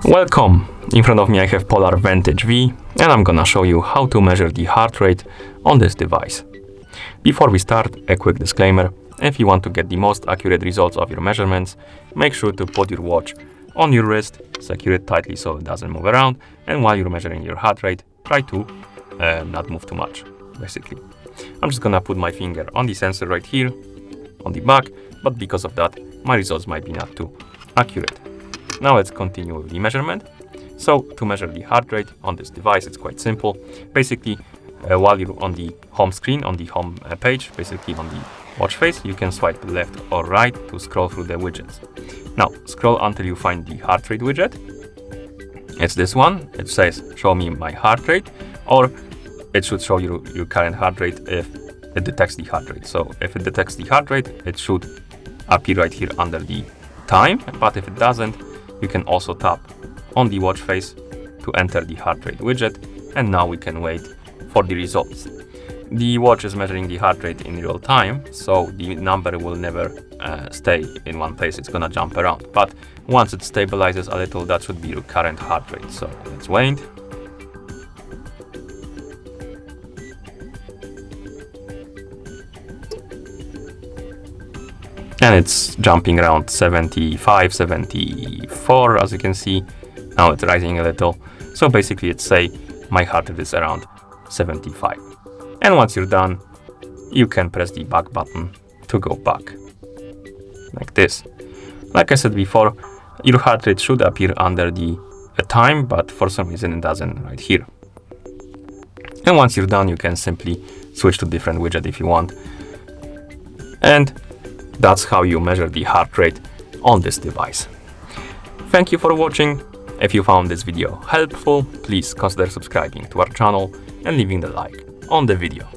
Welcome! In front of me I have Polar Vantage V, and I'm gonna show you how to measure the heart rate on this device. Before we start, a quick disclaimer. If you want to get the most accurate results of your measurements, make sure to put your watch on your wrist, secure it tightly so it doesn't move around, and while you're measuring your heart rate, try to not move too much, basically. I'm just gonna put my finger on the sensor right here, on the back, but because of that, my results might be not too accurate. Now let's continue with the measurement. So to measure the heart rate on this device, it's quite simple. Basically, while you're on the home screen, on the home page, basically on the watch face, you can swipe left or right to scroll through the widgets. Now, scroll until you find the heart rate widget. It's this one. It says, show me my heart rate, or it should show you your current heart rate if it detects the heart rate. So if it detects the heart rate, it should appear right here under the time, but if it doesn't, you can also tap on the watch face to enter the heart rate widget, and now we can wait for the results. The watch is measuring the heart rate in real time, so the number will never stay in one place, it's gonna jump around. But once it stabilizes a little, that should be your current heart rate. So let's wait. And it's jumping around 75, 74, as you can see. Now it's rising a little. So basically it's say my heart rate is around 75. And once you're done, you can press the back button to go back. Like this. Like I said before, your heart rate should appear under the time, but for some reason it doesn't right here. And once you're done, you can simply switch to different widget if you want. And that's how you measure the heart rate on this device. Thank you for watching. If you found this video helpful, please consider subscribing to our channel and leaving the like on the video.